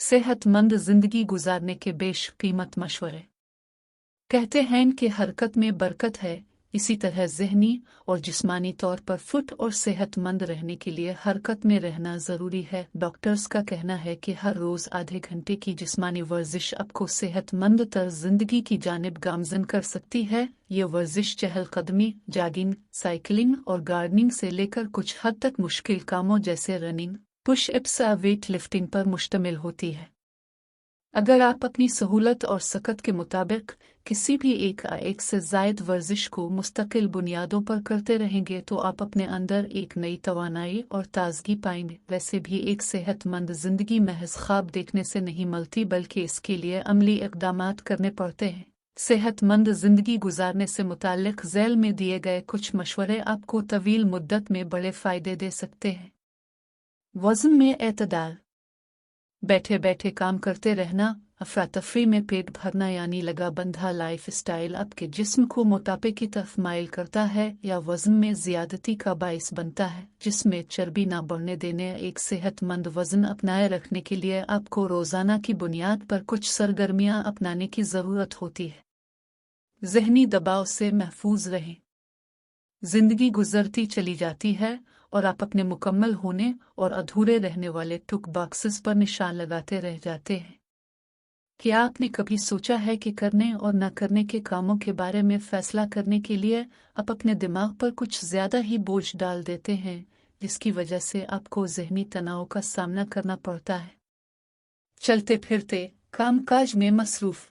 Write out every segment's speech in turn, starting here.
सेहतमंद जिंदगी गुजारने के बेशकीमत मशवरे। कहते हैं कि हरकत में बरकत है, इसी तरह ज़हनी और जिस्मानी तौर पर फिट और सेहतमंद रहने के लिए हरकत में रहना ज़रूरी है। डॉक्टर्स का कहना है कि हर रोज़ आधे घंटे की जिस्मानी वर्जिश आपको सेहतमंद तर जिंदगी की जानिब गामजन कर सकती है। ये वर्जिश चहलकदमी, जॉगिंग, साइकिलिंग और गार्डनिंग से लेकर कुछ हद तक मुश्किल कामों जैसे रनिंग, पुश अप्स या वेट लिफ्टिंग पर मुश्तमिल होती है। अगर आप अपनी सहूलत और सकत के मुताबिक किसी भी एक से ज़ायद वर्जिश को मुस्तकिल बुनियादों पर करते रहेंगे तो आप अपने अंदर एक नई तवानाई और ताजगी पाएंगे। वैसे भी एक सेहतमंद जिंदगी महज ख्वाब देखने से नहीं मिलती, बल्कि इसके लिए अमली इक़दामात करने पड़ते हैं। सेहतमंद जिंदगी गुजारने से मुताल्लिक़ ज़ैल में दिए गए कुछ मशवरे आपको तवील मुद्दत में बड़े फ़ायदे दे सकते हैं। वज़न में एतदाल। बैठे बैठे काम करते रहना, अफरा तफरी में पेट भरना यानी लगा बंधा लाइफ स्टाइल आपके जिस्म को मोटापे की तरफ माइल करता है या वज़न में ज़्यादती का बाइस बनता है। जिसमें चर्बी ना बढ़ने देने एक सेहतमंद वज़न अपनाए रखने के लिए आपको रोज़ाना की बुनियाद पर कुछ सरगर्मियाँ अपनाने की ज़रूरत होती है। ज़हनी दबाव से महफूज रहें। जिंदगी गुजरती चली जाती है और आप अपने मुकम्मल होने और अधूरे रहने वाले टुक बॉक्सेस पर निशान लगाते रह जाते हैं। क्या आपने कभी सोचा है कि करने और न करने के कामों के बारे में फैसला करने के लिए आप अपने दिमाग पर कुछ ज़्यादा ही बोझ डाल देते हैं, जिसकी वजह से आपको ज़हनी तनाव का सामना करना पड़ता है। चलते फिरते कामकाज में मसरूफ़।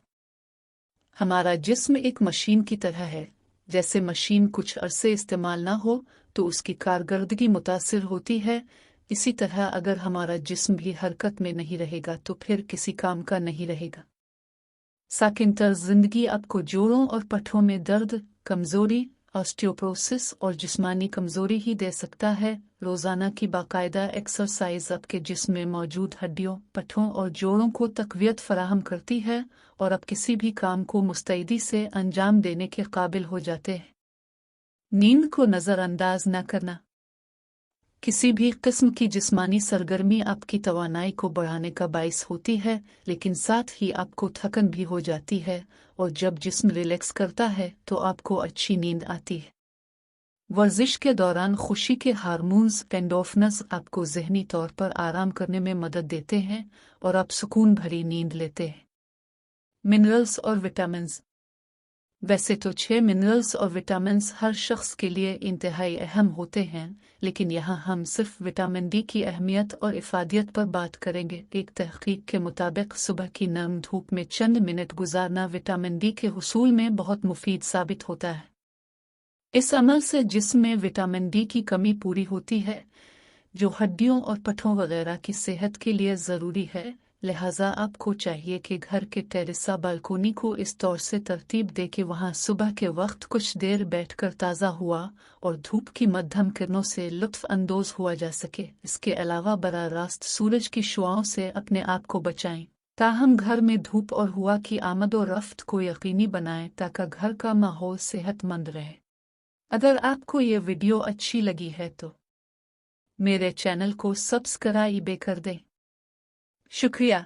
हमारा जिस्म एक मशीन की तरह है। जैसे मशीन कुछ अरसे इस्तेमाल ना हो तो उसकी कारकर्दगी मुतासिर होती है, इसी तरह अगर हमारा जिस्म भी हरकत में नहीं रहेगा तो फिर किसी काम का नहीं रहेगा। साकिन तर जिंदगी आपको जोड़ों और पट्ठों में दर्द, कमजोरी, ऑस्टियोपोरोसिस और जिस्मानी कमजोरी ही दे सकता है। रोजाना की बाकायदा एक्सरसाइज आपके जिस्म में मौजूद हड्डियों, पट्ठों और जोड़ों को तकवियत फराहम करती है और आप किसी भी काम को मुस्तैदी से अंजाम देने के काबिल हो जाते हैं। नींद को नज़रअंदाज न करना। किसी भी किस्म की जिस्मानी सरगर्मी आपकी तवानाई को बढ़ाने का बाइस होती है, लेकिन साथ ही आपको थकन भी हो जाती है और जब जिस्म रिलैक्स करता है तो आपको अच्छी नींद आती है। वर्जिश के दौरान खुशी के हार्मोन्स एंडोर्फिन्स आपको ज़हनी तौर पर आराम करने में मदद देते हैं और आप सुकून भरी नींद लेते हैं। मिनरल्स और विटामिन्स। वैसे तो 6 मिनरल्स और विटामिन्स हर शख्स के लिए इंतहाई अहम होते हैं, लेकिन यहाँ हम सिर्फ विटामिन डी की अहमियत और इफादियत पर बात करेंगे। एक तहकीक के मुताबिक सुबह की नरम धूप में चंद मिनट गुजारना विटामिन डी के हुसूल में बहुत मुफीद साबित होता है। इस अमल से जिस्म में विटामिन डी की कमी पूरी होती है, जो हड्डियों और पट्ठों वगैरह की सेहत के लिए ज़रूरी है। लिहाजा आपको चाहिए कि घर के टेरेसा बालकोनी को इस तौर से तरतीब दे कि वहां सुबह के वक्त कुछ देर बैठकर ताज़ा हुआ और धूप की मध्यम किरणों से लुत्फ अंदोज हुआ जा सके। इसके अलावा बराह रास्त सूरज की शुआओं से अपने आप को बचाएं। ताहम घर में धूप और हवा की आमद और रफ्त को यकीनी बनाएं ताकि घर का माहौल सेहतमंद रहे। अगर आपको ये वीडियो अच्छी लगी है तो मेरे चैनल को सब्सक्राइब कर दें। शुक्रिया।